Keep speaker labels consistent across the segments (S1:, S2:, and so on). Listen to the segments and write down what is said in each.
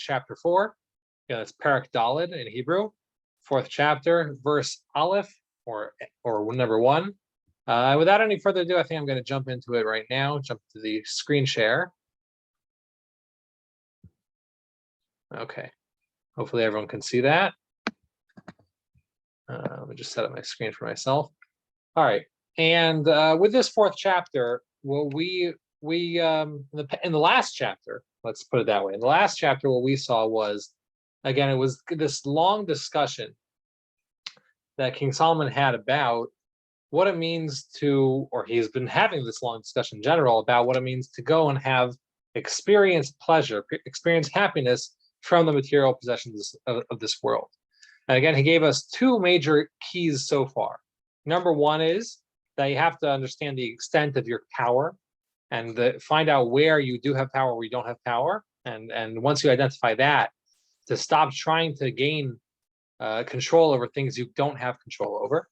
S1: chapter 4. It's Parak Daled in Hebrew, 4th chapter, verse Aleph, or number 1. Without any further ado, I think I'm going to jump into it right now. Jump to the screen share. Okay. Hopefully everyone can see that. Let me just set up my screen for myself. All right. And with this 4th chapter, well, in the last chapter, let's put it that way. In the last chapter, what we saw was, again, it was this long discussion that King Solomon had about what it means to, or he's been having this long discussion in general about what it means to go and have experience pleasure, experience happiness from the material possessions of this world. And again, he gave us 2 major keys so far. Number 1 is that you have to understand the extent of your power and find out where you do have power, where you don't have power. And once you identify that, to stop trying to gain control over things you don't have control over.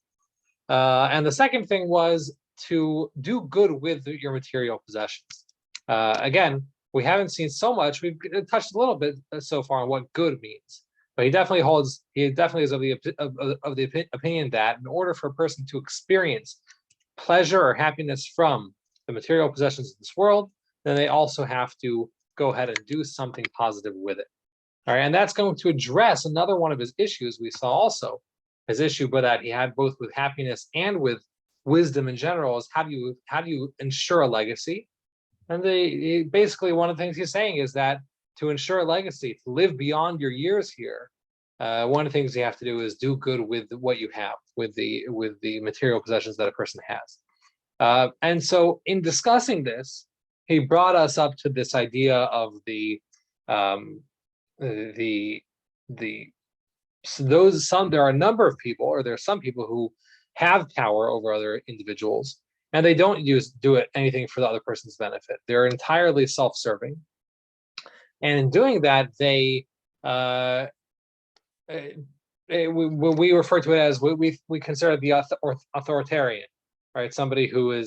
S1: And the second thing was to do good with your material possessions. Again, we haven't seen so much. We've touched a little bit so far on what good means, but he definitely is of the opinion that in order for a person to experience pleasure or happiness from the material possessions of this world, then they also have to go ahead and do something positive with it. All right, and that's going to address another one of his issues we saw also. His issue, but that he had both with happiness and with wisdom in general, is how do you ensure a legacy? And basically one of the things he's saying is that to ensure a legacy, to live beyond your years here, one of the things you have to do is do good with what you have, with the material possessions that a person has. And so in discussing this, he brought us up to this idea of there are a number of people, or there are some people who have power over other individuals, and they don't do anything for the other person's benefit. They're entirely self-serving, and in doing that, we refer to it as we consider the authoritarian, right? Somebody who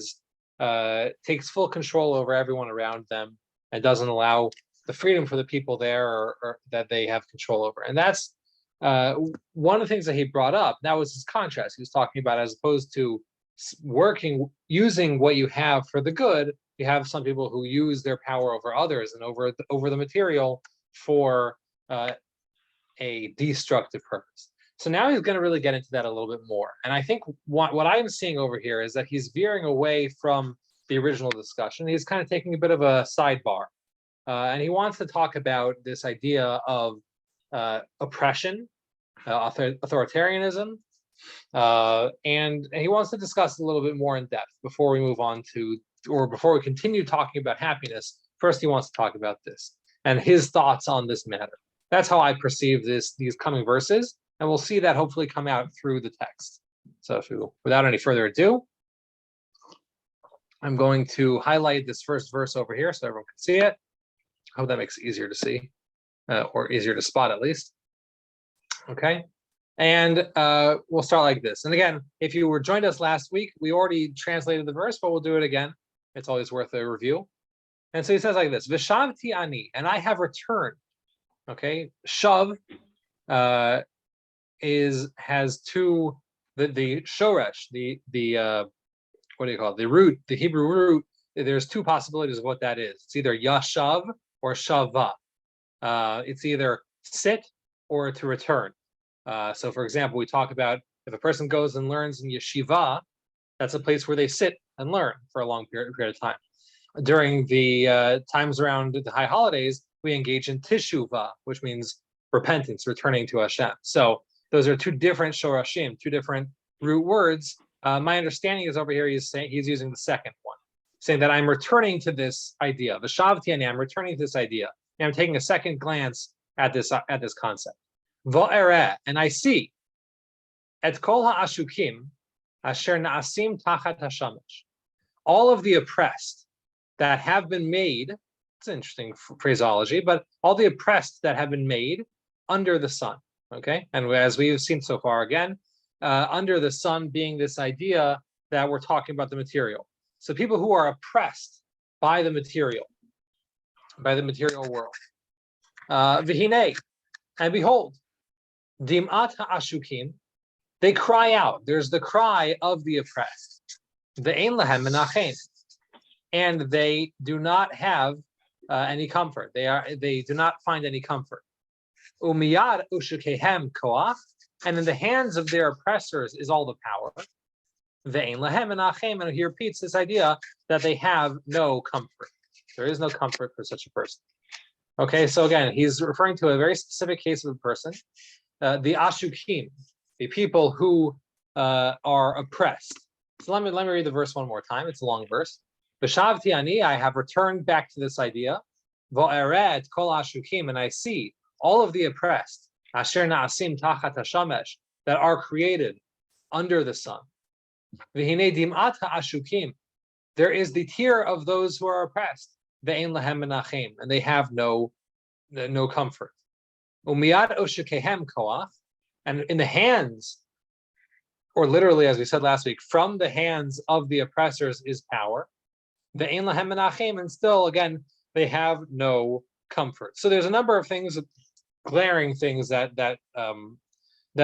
S1: takes full control over everyone around them and doesn't allow the freedom for the people there or that they have control over. And that's one of the things that he brought up. That was his contrast. He was talking about, as opposed to using what you have for the good, you have some people who use their power over others and over the material for a destructive purpose. So now he's going to really get into that a little bit more. And I think what I'm seeing over here is that he's veering away from the original discussion. He's kind of taking a bit of a sidebar. And he wants to talk about this idea of oppression, authoritarianism, and he wants to discuss a little bit more in depth before we move on before we continue talking about happiness. First, he wants to talk about this and his thoughts on this matter. That's how I perceive these coming verses, and we'll see that hopefully come out through the text. So without any further ado, I'm going to highlight this first verse over here so everyone can see it. I hope that makes it easier to see, or easier to spot at least. Okay, and we'll start like this. And again, if you joined us last week, we already translated the verse, but we'll do it again. It's always worth a review. And so he says like this: Vishavti ani, and I have returned. Okay, shav has two, the shoresh, what do you call it? The root, the Hebrew root. There's 2 possibilities of what that is. It's either yashav or shava. It's either sit or to return. So for example, we talk about if a person goes and learns in yeshiva, that's a place where they sit and learn for a long period of time. During the times around the high holidays, we engage in teshuvah, which means repentance, returning to Hashem. So those are 2 different shorashim, 2 different root words. My understanding is over here he's using the second one, saying that I'm returning to this idea. V'shavti ani, I'm returning to this idea. And I'm taking a second glance at this concept. Va'ereh, and I see et kol ha'ashukim asher na'asim tachat hashamesh, all of the oppressed that have been made. It's an interesting phraseology, but all the oppressed that have been made under the sun. Okay, and as we've seen so far, again, under the sun being this idea that we're talking about the material. So people who are oppressed by the material world. V'hinei, and behold, dim'at ha'ashukim, they cry out. There's the cry of the oppressed. Ve'ein lahem menachem, and they do not have any comfort. They do not find any comfort. Umiyad ushukehem koach, and in the hands of their oppressors is all the power. Ve'ein lahem menachem, and he repeats this idea that they have no comfort. There is no comfort for such a person. Okay, so again, he's referring to a very specific case of a person, the ashukim, the people who are oppressed. So let me read the verse one more time. It's a long verse. V'shavti ani, I have returned back to this idea. V'ered kol ashukim, and I see all of the oppressed, asher na'asim tachat hashamesh, that are created under the sun. V'hinei dim'at ha'ashukim, there is the tear of those who are oppressed. Ve'ein lahem menachem, and they have no comfort. Umiyad oshukehem koach, and in the hands, or literally, as we said last week, from the hands of the oppressors is power. Ve'ein lahem menachem, and still, again, they have no comfort. So there's a number of things, glaring things that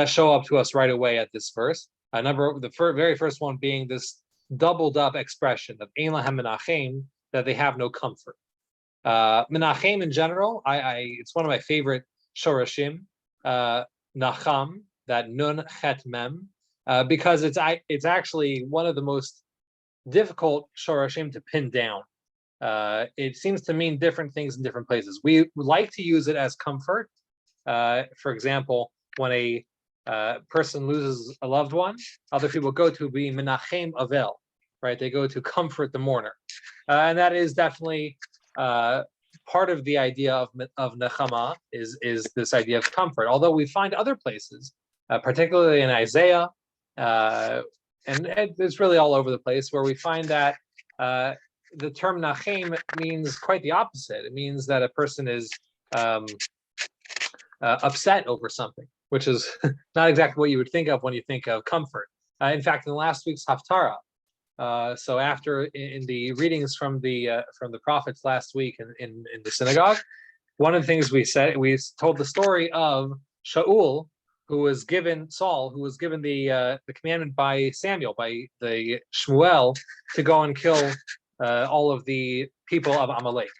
S1: show up to us right away at this verse. The very first one being this doubled up expression of ein lahem menachem, that they have no comfort. Menachem in general, it's one of my favorite shorashim, nacham, that nun chet mem, because it's actually one of the most difficult shorashim to pin down. It seems to mean different things in different places. We like to use it as comfort. For example, when a person loses a loved one, other people go to be menachem avel, right? They go to comfort the mourner, and that is definitely part of the idea of nechama is this idea of comfort. Although we find other places, particularly in Isaiah, and it's really all over the place, where we find that the term nachem means quite the opposite. It means that a person is upset over something, which is not exactly what you would think of when you think of comfort. In fact, in last week's Haftarah, so after in the readings from the prophets last week in the synagogue, one of the things we told the story of Saul, who was given the commandment by Samuel, by the Shmuel, to go and kill all of the people of Amalek,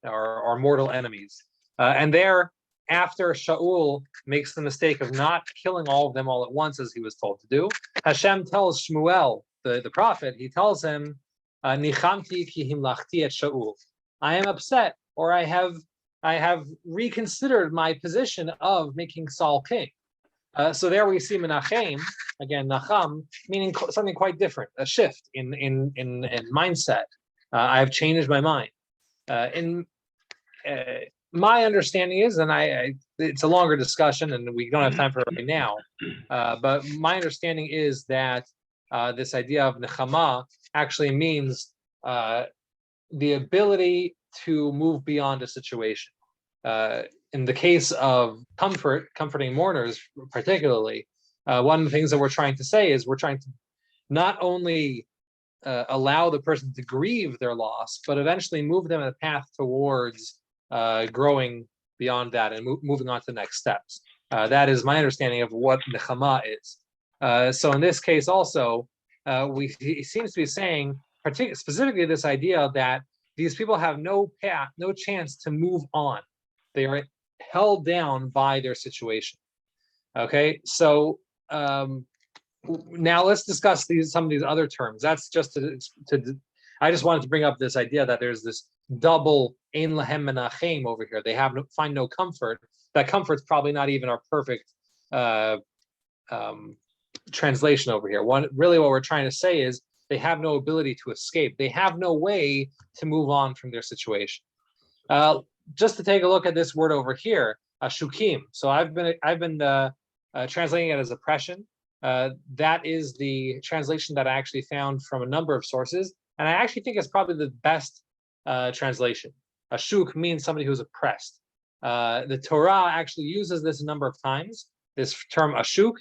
S1: our mortal enemies. And there, after Shaul makes the mistake of not killing all of them all at once, as he was told to do, Hashem tells Shmuel, the prophet, he tells him, Nichamti ki himlachti et Shaul. I am upset, or I have reconsidered my position of making Saul king. So there we see Menachem, again, Nacham, meaning something quite different, a shift in mindset. I have changed my mind. My understanding is, and it's a longer discussion, and we don't have time for it right now, but my understanding is that this idea of nechama actually means the ability to move beyond a situation. In the case of comforting mourners particularly, one of the things that we're trying to say is we're trying to not only allow the person to grieve their loss, but eventually move them on a path towards growing beyond that and moving on to the next steps. That is my understanding of what nechama is. So in this case also, he seems to be saying specifically this idea that these people have no path, no chance to move on. They are held down by their situation. Okay, so now let's discuss some of these other terms. That's just I just wanted to bring up this idea that there's this double ein lahem menachem over here. They find no comfort. That comfort's probably not even our perfect translation over here. Really what we're trying to say is they have no ability to escape. They have no way to move on from their situation. Just to take a look at this word over here, shukim. So I've been translating it as oppression. That is the translation that I actually found from a number of sources, and I actually think it's probably the best translation. Ashuk means somebody who's oppressed. The Torah actually uses this a number of times. This term ashuk,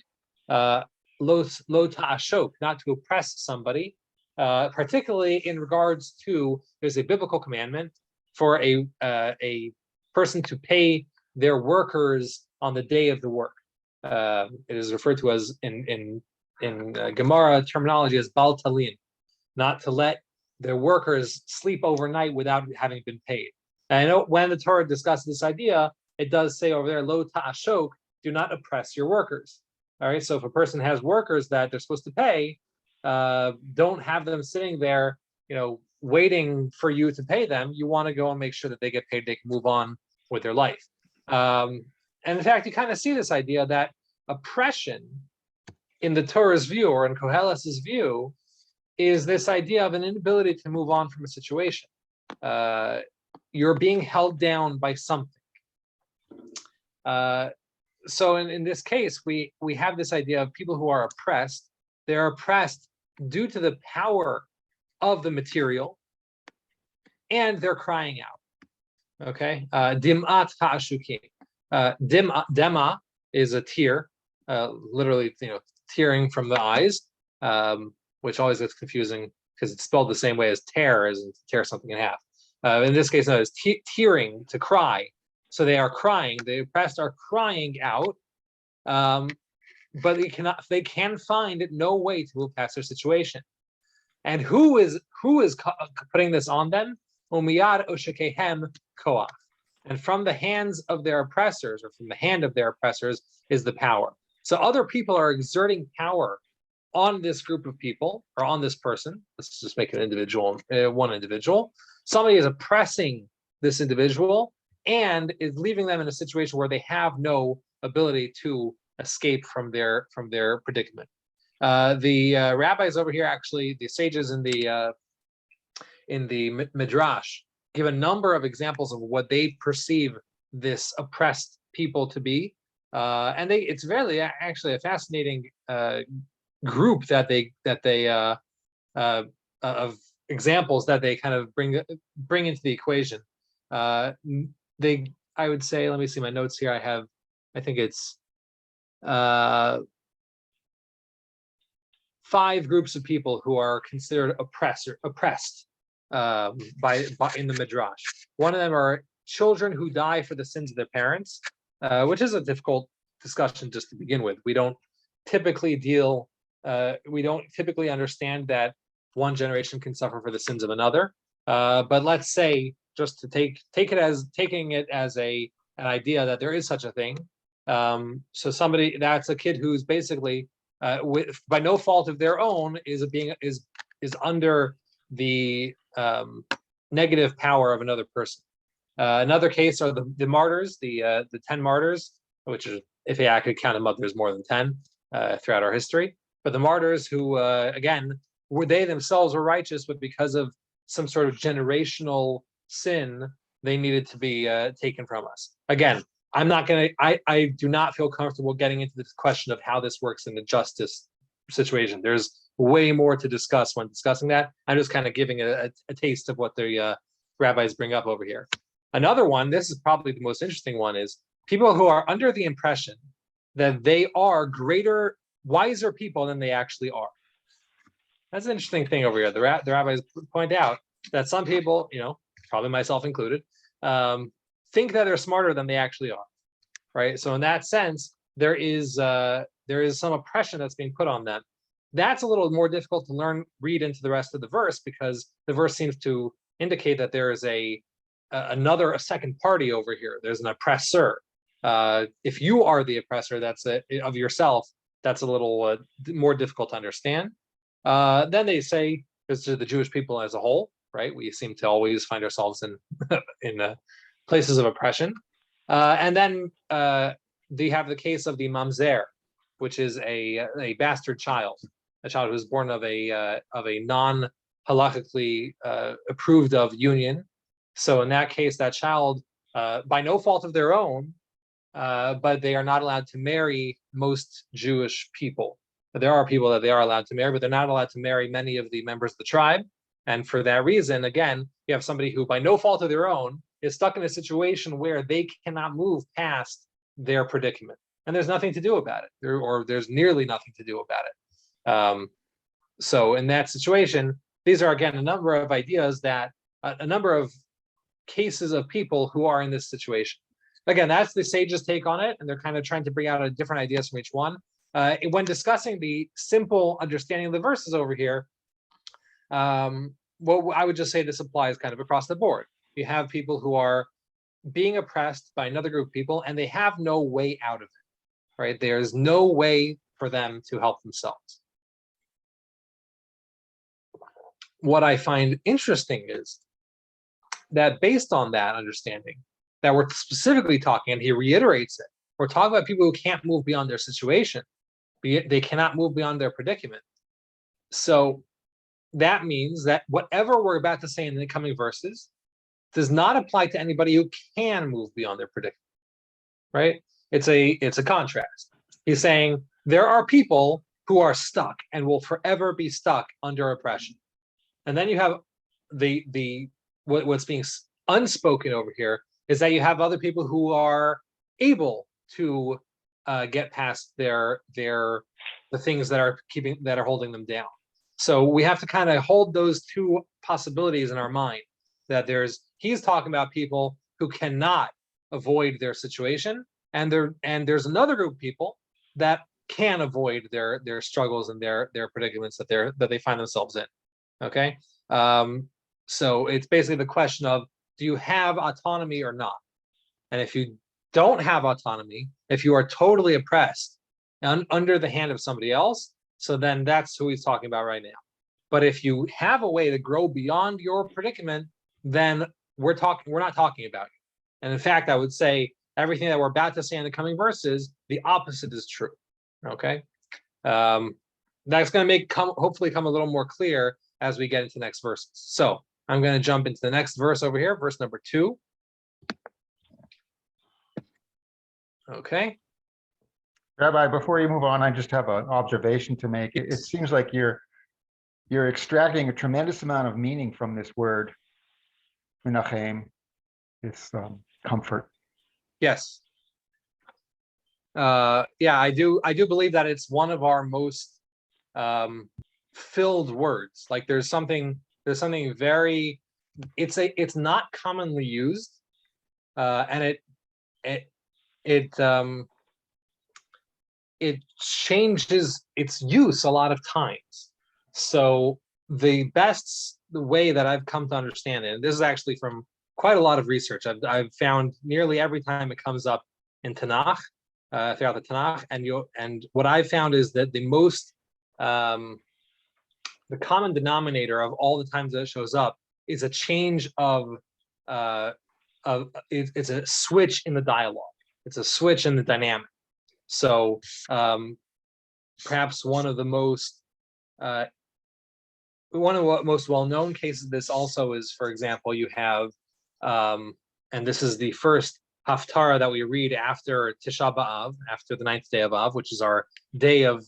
S1: lo ta'ashok, not to oppress somebody, particularly in regards to, there's a biblical commandment for a person to pay their workers on the day of the work. It is referred to as in Gemara terminology as bal talin, not to let their workers sleep overnight without having been paid. And I know when the Torah discusses this idea, it does say over there, lo ta'ashok, do not oppress your workers. All right, so if a person has workers that they're supposed to pay, don't have them sitting there, waiting for you to pay them. You want to go and make sure that they get paid, they can move on with their life. And in fact, you kind of see this idea that oppression in the Torah's view, or in Kohelet's view, is this idea of an inability to move on from a situation. You're being held down by something. So in this case, we have this idea of people who are oppressed. They're oppressed due to the power of the material, and they're crying out. Okay, dim'at ha'ashukim. Dema is a tear, literally, tearing from the eyes, which always gets confusing because it's spelled the same way as tear, as in to tear something in half. In this case, no, it's tearing, to cry. So they are crying. The oppressed are crying out, but they can find no way to move past their situation. And who is putting this on them? Umiyad oshekehem koach. And from the hands of their oppressors, or from the hand of their oppressors, is the power. So other people are exerting power on this group of people, or on this person. Let's just make an individual, one individual. Somebody is oppressing this individual and is leaving them in a situation where they have no ability to escape from their predicament. The rabbis over here, actually, the sages in the Midrash, give a number of examples of what they perceive this oppressed people to be, and it's really actually a fascinating group that they of examples that they kind of bring into the equation. I would say, let me see my notes here. I think it's 5 groups of people who are considered oppressed by in the Midrash. One of them are children who die for the sins of their parents, which is a difficult discussion just to begin with. We don't typically understand that one generation can suffer for the sins of another. But let's say, just to taking it as an idea that there is such a thing. So somebody, that's a kid who's basically by no fault of their own is under the negative power of another person. Another case are the martyrs, the 10 martyrs, which is, if I could count them up, there's more than 10 throughout our history. But the martyrs who, again, they themselves were righteous, but because of some sort of generational sin, they needed to be taken from us. Again, I do not feel comfortable getting into this question of how this works in the justice situation. There's way more to discuss when discussing that. I'm just kind of giving a taste of what the rabbis bring up over here. Another one, this is probably the most interesting one, is people who are under the impression that they are greater, wiser people than they actually are. That's an interesting thing over here. The rabbis point out that some people, probably myself included, think that they're smarter than they actually are, right? So in that sense, there is some oppression that's being put on them. That's a little more difficult to read into the rest of the verse, because the verse seems to indicate that there is a second party over here. There's an oppressor. If you are the oppressor, of yourself, that's a little more difficult to understand. Then they say this to the Jewish people as a whole, right? We seem to always find ourselves in places of oppression. And then they have the case of the mamzer, which is a bastard child, a child who was born of a non-halakhically approved of union. So in that case, that child, by no fault of their own, but they are not allowed to marry most Jewish people. There are people that they are allowed to marry, but they're not allowed to marry many of the members of the tribe. And for that reason, again, you have somebody who, by no fault of their own, is stuck in a situation where they cannot move past their predicament. And there's nothing to do about it, or there's nearly nothing to do about it. So in that situation, these are, again, a number of ideas that, a number of cases of people who are in this situation. again, that's the sages' take on it, and they're kind of trying to bring out different ideas from each one. When discussing the simple understanding of the verses over here, well, I would just say this applies kind of across the board. You have people who are being oppressed by another group of people, and they have no way out of it, right? There's no way for them to help themselves. What I find interesting is that based on that understanding, that we're specifically talking, and he reiterates it, we're talking about people who can't move beyond their situation. They cannot move beyond their predicament. So that means that whatever we're about to say in the coming verses does not apply to anybody who can move beyond their predicament, right? It's a contrast. He's saying there are people who are stuck and will forever be stuck under oppression. And then you have what's being unspoken over here is that you have other people who are able to get past the things that are holding them down. So we have to kind of hold those two possibilities in our mind, that he's talking about people who cannot avoid their situation, and there's another group of people that can avoid their struggles and their predicaments that they find themselves in. Okay, so it's basically the question of, do you have autonomy or not? And if you don't have autonomy, if you are totally oppressed and under the hand of somebody else, so then that's who he's talking about right now. But if you have a way to grow beyond your predicament, then we're not talking about you. And in fact, I would say everything that we're about to say in the coming verses, the opposite is true. Okay, that's going to hopefully come a little more clear as we get into the next verses. So I'm going to jump into the next verse over here, verse number 2. Okay.
S2: Rabbi, before you move on, I just have an observation to make. It seems like you're extracting a tremendous amount of meaning from this word, menachem, this comfort.
S1: Yes. Yeah, I do believe that it's one of our most filled words. Like there's something very, it's not commonly used, and it changes its use a lot of times. So the way that I've come to understand it, and this is actually from quite a lot of research, I've found nearly every time it comes up in Tanakh, throughout the Tanakh, and what I've found is that the common denominator of all the times that it shows up is a change it's a switch in the dialogue. It's a switch in the dynamic. So perhaps one of the most well-known cases of this also is, for example, you have, and this is the first haftarah that we read after Tisha B'Av, after the 9th day of Av, which is our day of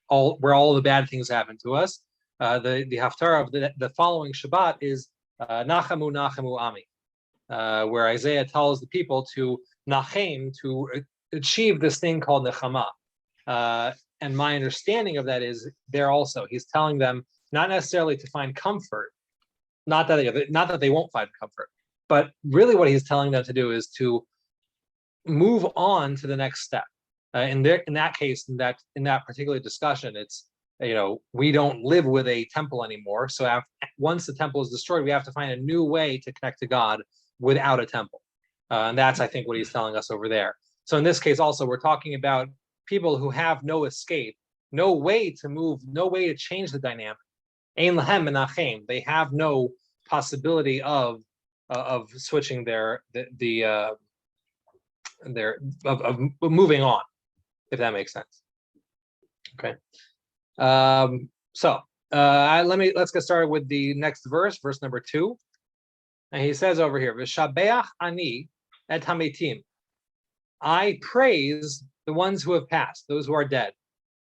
S1: where all the bad things happen to us. The haftarah of the following Shabbat is Nachamu Nachamu Ami, where Isaiah tells the people to nachem, to achieve this thing called nechama. And my understanding of that is he's telling them not necessarily to find comfort, not that they won't find comfort, but really what he's telling them to do is to move on to the next step. In that case, in that particular discussion, it's, we don't live with a temple anymore. So once the temple is destroyed, we have to find a new way to connect to God without a temple. And that's, I think, what he's telling us over there. So in this case, also, we're talking about people who have no escape, no way to move, no way to change the dynamic. Ein lahem menachem. They have no possibility of switching of moving on, if that makes sense. Okay. Let's get started with the next verse number 2. And he says over here, V'shabeach ani et hametim. I praise the ones who have passed, those who are dead.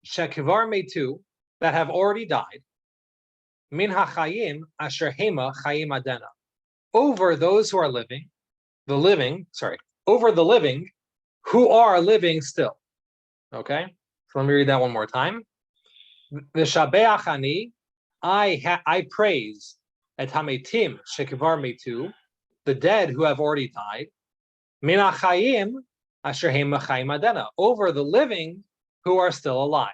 S1: Shekivar metu, that have already died. Min hachayim asher hema chayim adena. Over those who are living, over the living who are living still. Okay, so let me read that one more time. V'shabeach ani, I praise et hametim shekivar metu, the dead who have already died. Min hachayim asher hem chayim adena, over the living who are still alive.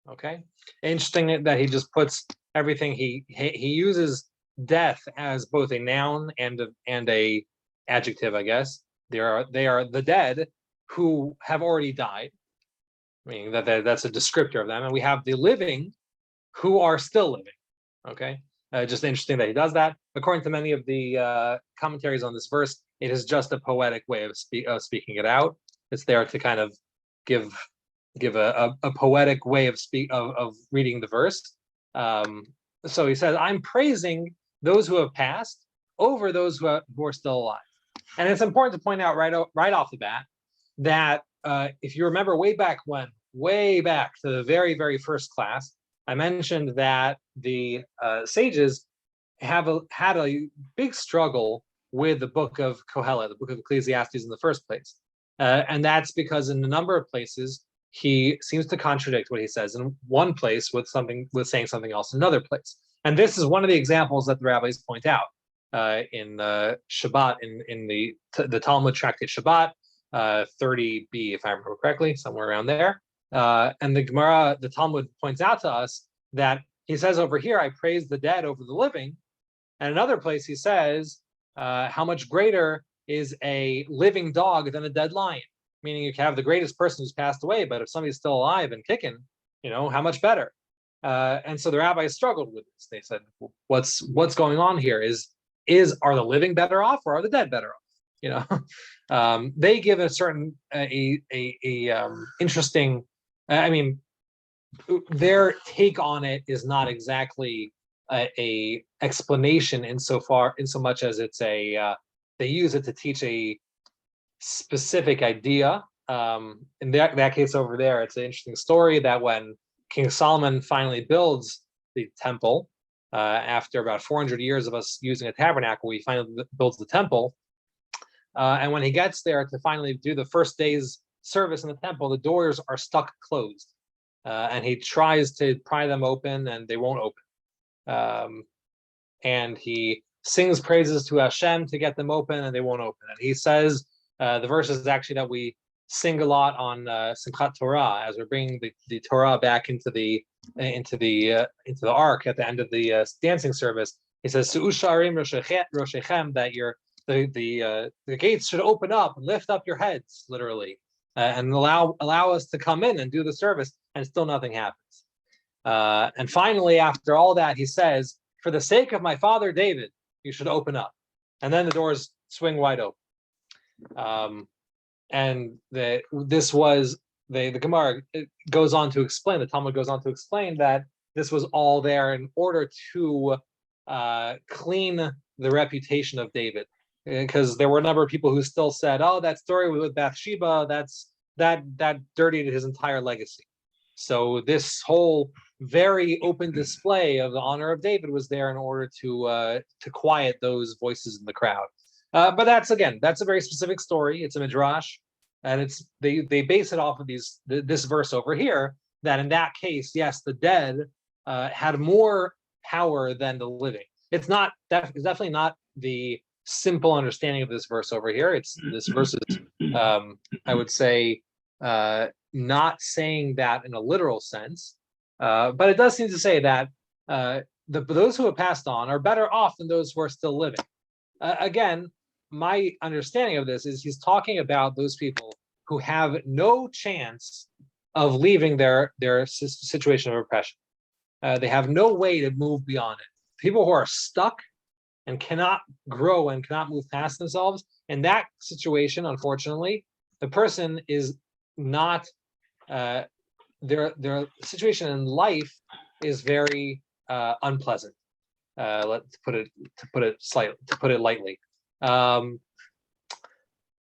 S1: Okay, interesting that he just puts everything. He uses death as both a noun and a adjective, I guess. They are the dead who have already died, meaning that's a descriptor of them, and we have the living who are still living. Okay, just interesting that he does that. According to many of the commentaries on this verse, it is just a poetic way of speaking it out. It's there to kind of give a poetic way of reading the verse. So he says, "I'm praising those who have passed over those who are still alive." And it's important to point out right off the bat that if you remember way back to the very, very first class, I mentioned that the sages had a big struggle with the book of Kohelet, the book of Ecclesiastes in the first place. And that's because in a number of places, he seems to contradict what he says in one place with saying something else in another place. And this is one of the examples that the rabbis point out in Shabbat, in the Talmud tractate Shabbat, 30b, if I remember correctly, somewhere around there. And the Gemara, the Talmud points out to us that he says over here, I praise the dead over the living. And another place he says, how much greater is a living dog than a dead lion? Meaning you can have the greatest person who's passed away, but if somebody's still alive and kicking, how much better? And so the rabbis struggled with this. They said, what's going on here? Are the living better off or are the dead better off? They give a certain interesting. Their take on it is not exactly a explanation in so much as it's they use it to teach a specific idea. In that case over there, it's an interesting story that when King Solomon finally builds the temple, after about 400 years of us using a tabernacle, he finally builds the temple. And when he gets there to finally do the first day's service in the temple, the doors are stuck closed. And he tries to pry them open and they won't open. And he sings praises to Hashem to get them open and they won't open. And he says, the verse is actually that we sing a lot on Simchat Torah as we're bringing the Torah back into the ark at the end of the dancing service. He says, "Su'usharim roshechem," that the gates should open up and lift up your heads, literally, and allow us to come in and do the service, and still nothing happens. And finally, after all that, he says, "For the sake of my father David, you should open up," and then the doors swing wide open. And the Gemara goes on to explain, the Talmud goes on to explain that this was all there in order to clean the reputation of David, because there were a number of people who still said, "Oh, that story with Bathsheba, that dirtied his entire legacy." So this whole very open display of the honor of David was there in order to quiet those voices in the crowd. But that's a very specific story. It's a midrash, and they base it off of this verse over here. That in that case, yes, the dead had more power than the living. It's definitely not the simple understanding of this verse over here. This verse is, I would say, not saying that in a literal sense, but it does seem to say that those who have passed on are better off than those who are still living. Again, my understanding of this is he's talking about those people who have no chance of leaving their situation of oppression. They have no way to move beyond it. People who are stuck and cannot grow and cannot move past themselves, in that situation, unfortunately, the person is not, their situation in life is very unpleasant. To put it lightly.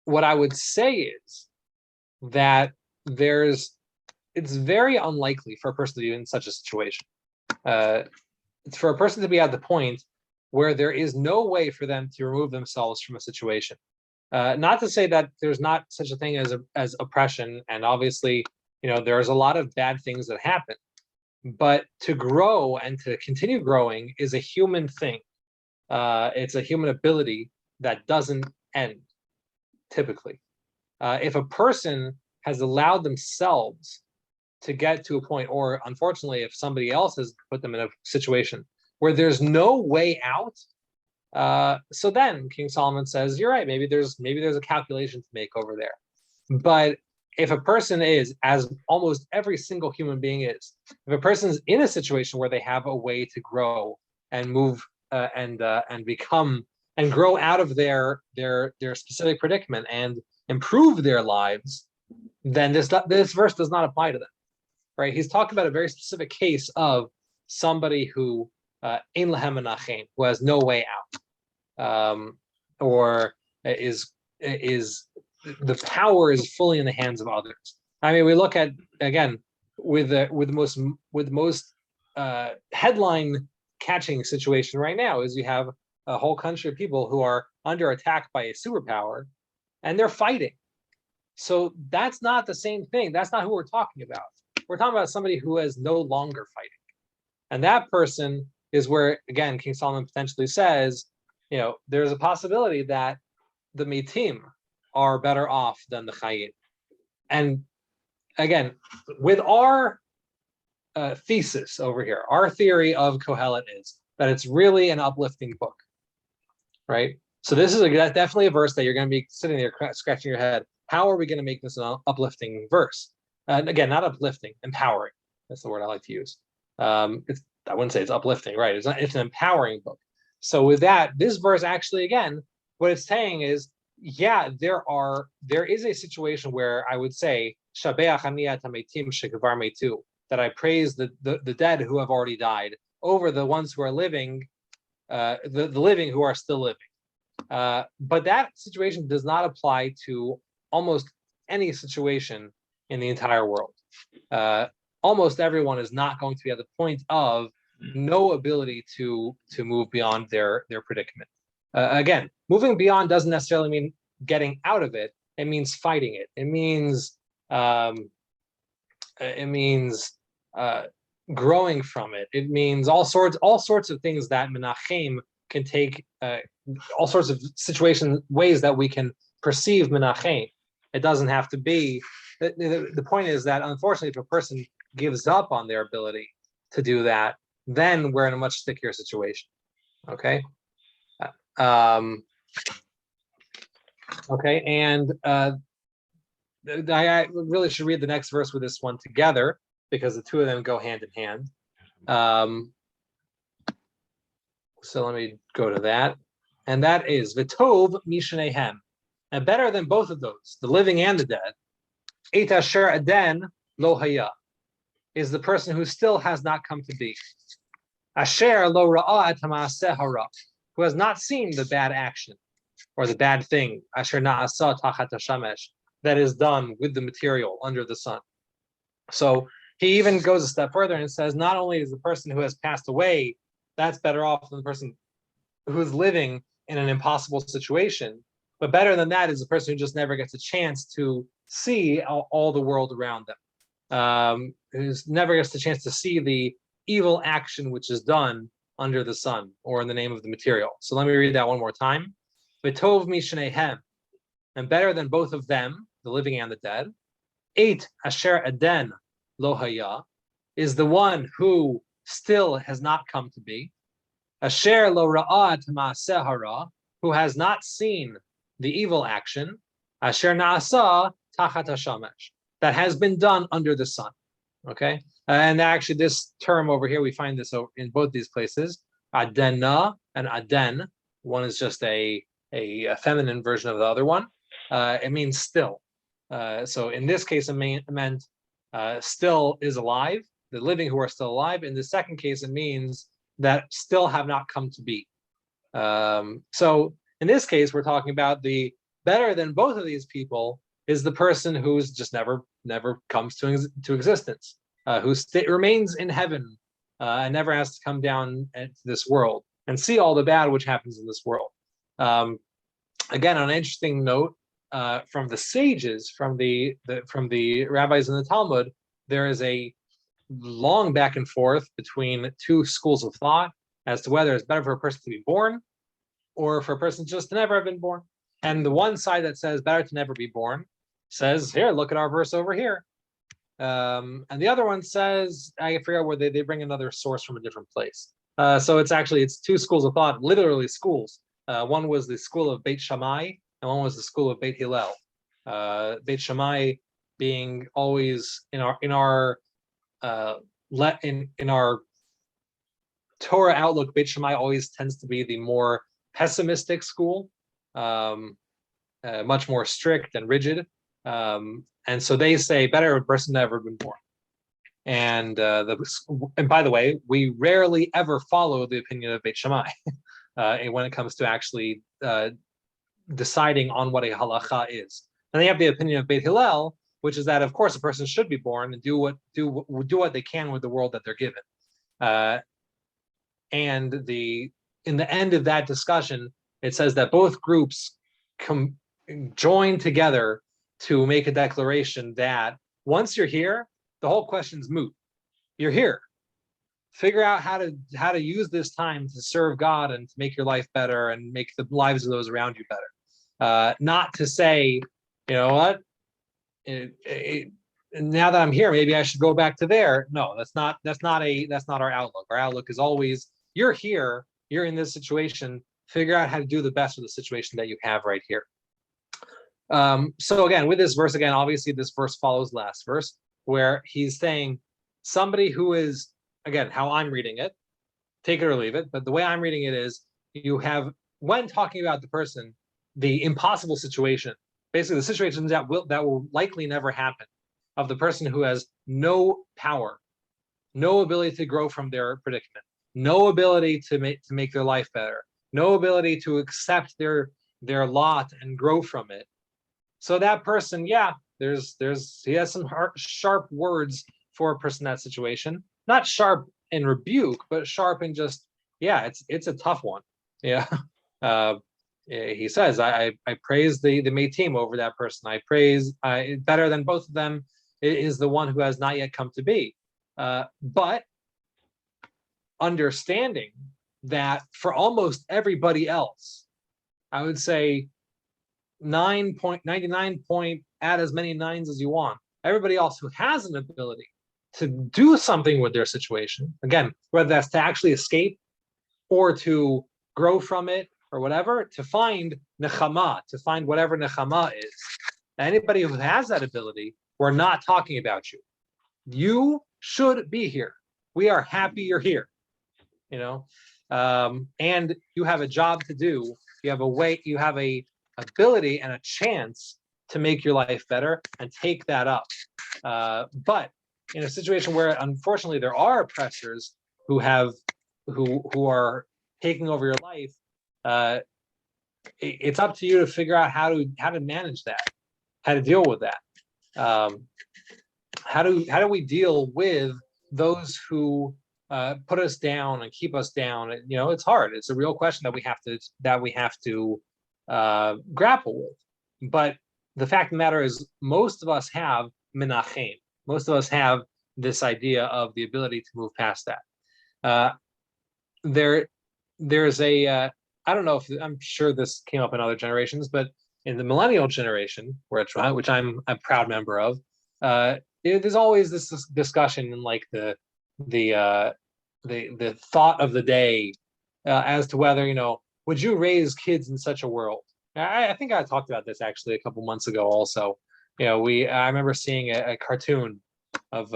S1: What I would say is that it's very unlikely for a person to be in such a situation. It's for a person to be at the point where there is no way for them to remove themselves from a situation. Not to say that there's not such a thing as oppression, and obviously, there's a lot of bad things that happen. But to grow and to continue growing is a human thing. It's a human ability that doesn't end. typically. If a person has allowed themselves to get to a point, or unfortunately, if somebody else has put them in a situation where there's no way out, so then King Solomon says, you're right, maybe there's a calculation to make over there. But if a person is, as almost every single human being is, if a person's in a situation where they have a way to grow and move and become and grow out of their specific predicament and improve their lives, then this verse does not apply to them, right? He's talking about a very specific case of somebody who ein lahem menachem, who has no way out, or is the power is fully in the hands of others. I mean, we look at again with the most headline catching situation right now is you have a whole country of people who are under attack by a superpower, and they're fighting. So that's not the same thing. That's not who we're talking about. We're talking about somebody who is no longer fighting, and that person is where again King Solomon potentially says, there's a possibility that the mitim are better off than the chayim. And again, with our thesis over here, our theory of Kohelet is that it's really an uplifting book, right? So this is definitely a verse that you're going to be sitting there scratching your head. How are we going to make this an uplifting verse? And again, not uplifting, empowering. That's the word I like to use. I wouldn't say it's uplifting, right? It's an empowering book. So with that, this verse actually, again, what it's saying is, yeah, there is a situation where I would say Shabeach ani et hametim shekvar metu, that I praise the dead who have already died over the ones who are living, the living who are still living. But that situation does not apply to almost any situation in the entire world. Almost everyone is not going to be at the point of no ability to move beyond their predicament. Again, moving beyond doesn't necessarily mean getting out of it. It means fighting it. It means growing from it. It means all sorts of things that menachem can take, all sorts of ways that we can perceive menachem. It doesn't have to be. The point is that unfortunately, if a person gives up on their ability to do that, then we're in a much stickier situation. Okay. Okay, and I really should read the next verse with this one together because the two of them go hand in hand. So let me go to that, and that is V'tov mishanehem, and better than both of those, the living and the dead, et asher aden lo haya, is the person who still has not come to be. Asher lo ra'ah et ha'maaseh hara, who has not seen the bad action or the bad thing, asher na'asa tachat hashamesh, that is done with the material under the sun. So he even goes a step further and says, not only is the person who has passed away, that's better off than the person who's living in an impossible situation, but better than that is the person who just never gets a chance to see all the world around them, who never gets the chance to see the evil action which is done under the sun or in the name of the material. So let me read that one more time. V'tov mishanehem, and better than both of them, the living and the dead, eight asher aden lo haya, is the one who still has not come to be. Asher lo ra'at ma'aseh hara, who has not seen the evil action. Asher na'asa tachat hashamesh, that has been done under the sun. Okay, and actually, this term over here, we find this in both these places. Adena and aden. One is just a feminine version of the other one. It means still. So in this case, it meant still is alive, the living who are still alive. In the second case, it means that still have not come to be. So in this case, we're talking about the better than both of these people is the person who's just never comes to existence, who remains in heaven and never has to come down into this world and see all the bad which happens in this world. Again, on an interesting note, from the sages, from the rabbis in the Talmud, there is a long back and forth between two schools of thought as to whether it's better for a person to be born or for a person just to never have been born. And the one side that says better to never be born says, here, look at our verse over here. And the other one says, I forget where they bring another source from a different place. So it's two schools of thought, literally schools. One was the school of Beit Shammai, and one was the school of Beit Hillel. Beit Shammai being always in our Torah outlook, Beit Shammai always tends to be the more pessimistic school, much more strict and rigid. And so they say better a person never been born. And by the way, we rarely ever follow the opinion of Beit Shammai when it comes to actually deciding on what a halacha is. And they have the opinion of Beit Hillel, which is that of course a person should be born and do what they can with the world that they're given. And in the end of that discussion, it says that both groups join together to make a declaration that once you're here, the whole question's moot. You're here. Figure out how to use this time to serve God and to make your life better and make the lives of those around you better. Not to say, you know what, now that I'm here, maybe I should go back to there. No, that's not our outlook. Our outlook is always, you're here, you're in this situation, figure out how to do the best with the situation that you have right here. So again, with this verse, obviously this verse follows last verse, where he's saying somebody who is, again, how I'm reading it, take it or leave it, but the way I'm reading it is, you have, when talking about the person, the impossible situation, basically the situations that will likely never happen, of the person who has no power, no ability to grow from their predicament, no ability to make their life better, no ability to accept their lot and grow from it. So that person, yeah, he has some sharp words for a person in that situation. Not sharp in rebuke, but sharp in just, yeah, it's a tough one. Yeah. He says, I praise the Meitim over that person. I praise better than both of them is the one who has not yet come to be. But understanding that for almost everybody else, I would say 9.99 point, add as many nines as you want. Everybody else who has an ability to do something with their situation, again, whether that's to actually escape or to grow from it or whatever, to find nechama, to find whatever nechama is. Anybody who has that ability, we're not talking about you. You should be here. We are happy you're here, you know, and you have a job to do. You have a ability and a chance to make your life better, and take that up. But in a situation where unfortunately there are oppressors who are taking over your life, it's up to you to figure out how to manage that, how to deal with that. How do we deal with those who put us down and keep us down? You know, it's hard. It's a real question that we have to grapple with. But the fact of the matter is, most of us have menachem. Most of us have this idea of the ability to move past that. There's a I don't know if, I'm sure this came up in other generations, but in the millennial generation, which I'm a proud member of, there's always this discussion in like the thought of the day as to whether, you know, would you raise kids in such a world? I think I talked about this actually a couple months ago also. You know, I remember seeing a cartoon of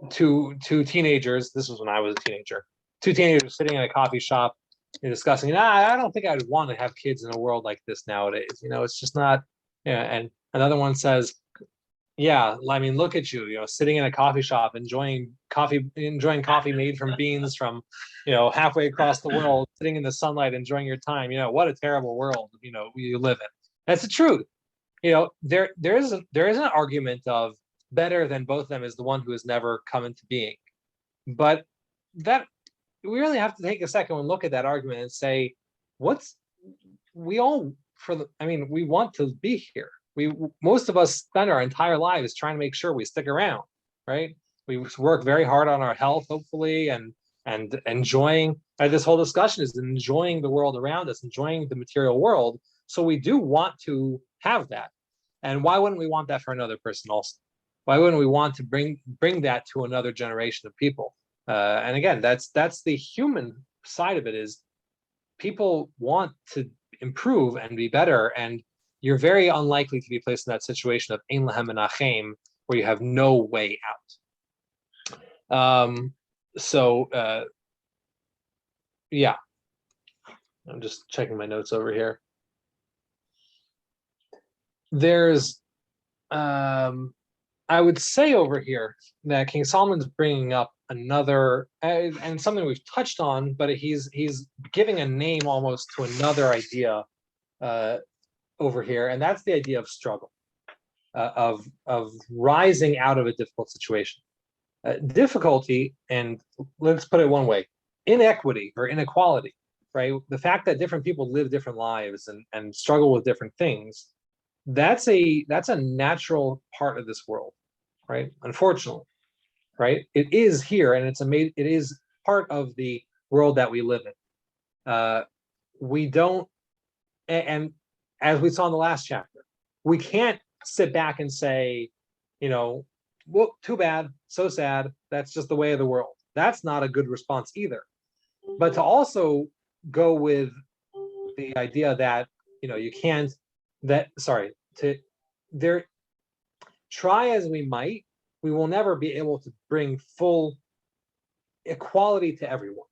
S1: two teenagers. This was when I was a teenager. Two teenagers sitting in a coffee shop and discussing, I don't think I'd want to have kids in a world like this nowadays. You know, it's just not. Yeah. And another one says, yeah, I mean, look at you, you know, sitting in a coffee shop, enjoying coffee made from beans from, you know, halfway across the world, sitting in the sunlight, enjoying your time. You know, what a terrible world, you know, you live in. That's the truth. You know, there is an argument of better than both of them is the one who has never come into being. But that, we really have to take a second and look at that argument and say, we want to be here. Most of us spend our entire lives trying to make sure we stick around, right? We work very hard on our health, hopefully, and enjoying This whole discussion is enjoying the world around us, enjoying the material world. So we do want to have that. And why wouldn't we want that for another person also? Why wouldn't we want to bring that to another generation of people? And again, that's the human side of it, is people want to improve and be better. And you're very unlikely to be placed in that situation of ein lahem menachem, where you have no way out. Yeah, I'm just checking my notes over here. There's, I would say over here that King Solomon's bringing up another, and something we've touched on, but he's giving a name almost to another idea over here, and that's the idea of struggle, of rising out of a difficult situation. Difficulty, and let's put it one way, inequity or inequality, right? The fact that different people live different lives and struggle with different things, that's a natural part of this world, right? Unfortunately, right? It is here, and it is part of the world that we live in. We don't, and as we saw in the last chapter, we can't sit back and say, well, too bad, so sad, that's just the way of the world. That's not a good response either. But to also go with the idea that, you can't, try as we might, we will never be able to bring full equality to everyone.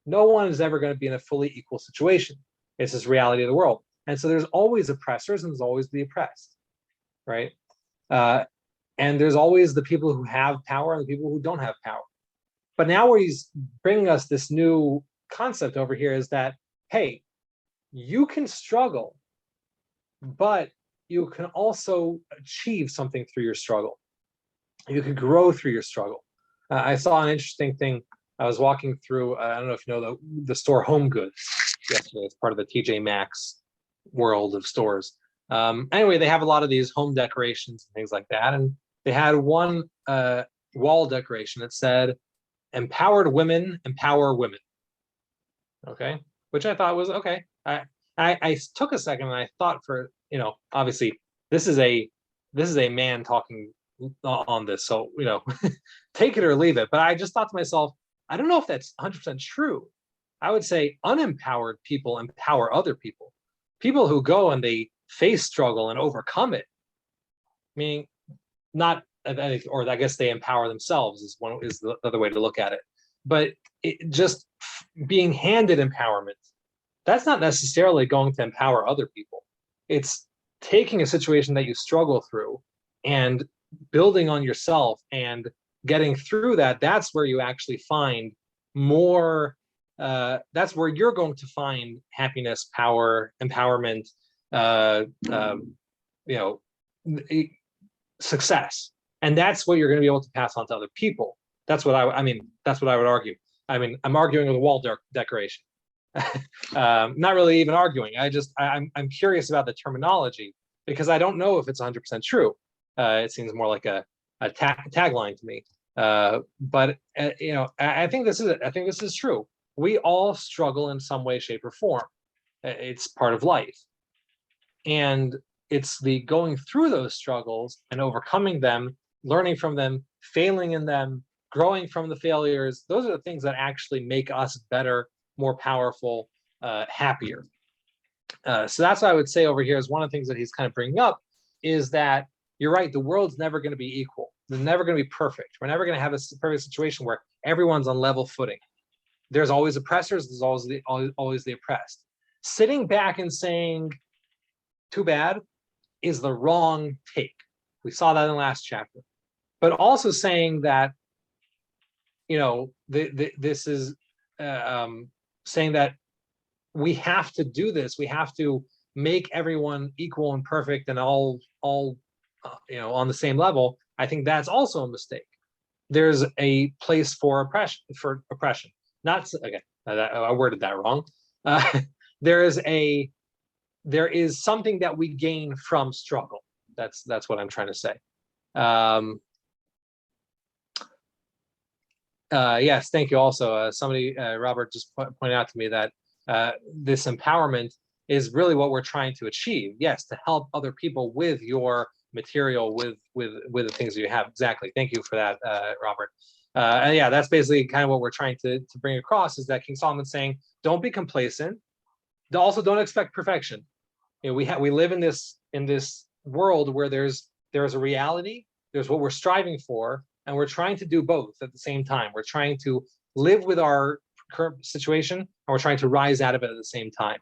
S1: No one is ever going to be in a fully equal situation. It's this reality of the world. And so there's always oppressors and there's always the oppressed, right? And there's always the people who have power and the people who don't have power. But now where he's bringing us this new concept over here is that, hey, you can struggle, but you can also achieve something through your struggle. You can grow through your struggle. I saw an interesting thing. I was walking through, I don't know if you know the store Home Goods yesterday. It's part of the TJ Maxx world of stores. Anyway, they have a lot of these home decorations and things like that. And they had one wall decoration that said, "Empowered women empower women." Okay, which I thought was okay. I took a second and I thought, for obviously this is a man talking on this, so take it or leave it. But I just thought to myself, I don't know if that's 100% true. I would say unempowered people empower other people. People who go and they face struggle and overcome it, meaning not, or I guess they empower themselves is the other way to look at it. But just being handed empowerment, that's not necessarily going to empower other people. It's taking a situation that you struggle through and building on yourself and getting through that. That's where you actually find more. That's where you're going to find happiness, power, empowerment, success, and that's what you're going to be able to pass on to other people. That's what that's what I would argue. I'm arguing with a wall decoration. Not really even arguing. I'm curious about the terminology because I don't know if it's 100% true. It seems more like a tagline to me. But I think this is true. We all struggle in some way, shape, or form. It's part of life, and it's the going through those struggles and overcoming them, learning from them, failing in them, growing from the failures. Those are the things that actually make us better, more powerful, happier. So that's what I would say over here is one of the things that he's kind of bringing up is that you're right. The world's never going to be equal. They're never going to be perfect. We're never going to have a perfect situation where everyone's on level footing. There's always oppressors. There's always the oppressed. Sitting back and saying, too bad, is the wrong take. We saw that in the last chapter. But also saying that, this is saying that we have to do this. We have to make everyone equal and perfect and all on the same level. I think that's also a mistake. There's a place for oppression. Not again. I worded that wrong. There is something that we gain from struggle. That's what I'm trying to say. Yes, thank you. Also, somebody, Robert, just pointed out to me that this empowerment is really what we're trying to achieve. Yes, to help other people with your material, with the things that you have. Exactly. Thank you for that, Robert. And yeah, that's basically kind of what we're trying to bring across, is that King Solomon's saying, don't be complacent. Also, don't expect perfection. You know, we live in this world where there's a reality, there's what we're striving for, and we're trying to do both at the same time. We're trying to live with our current situation, and we're trying to rise out of it at the same time.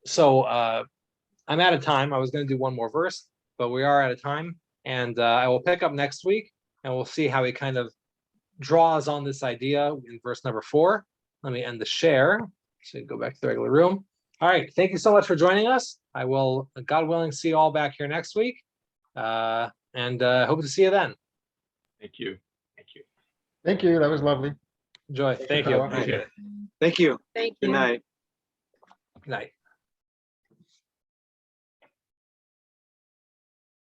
S1: So I'm out of time. I was going to do one more verse, but we are out of time, and I will pick up next week, and we'll see how he kind of draws on this idea in verse number 4. Let me end the share. So go back to the regular room. All right. Thank you so much for joining us. I will, God willing, see you all back here next week. And hope to see you then.
S3: Thank you. Thank you.
S2: Thank you. That was lovely.
S1: Enjoy. Thank you.
S2: Carla.
S1: Appreciate it.
S3: Thank you.
S4: Thank
S3: Good
S4: you.
S3: night.
S1: Good night.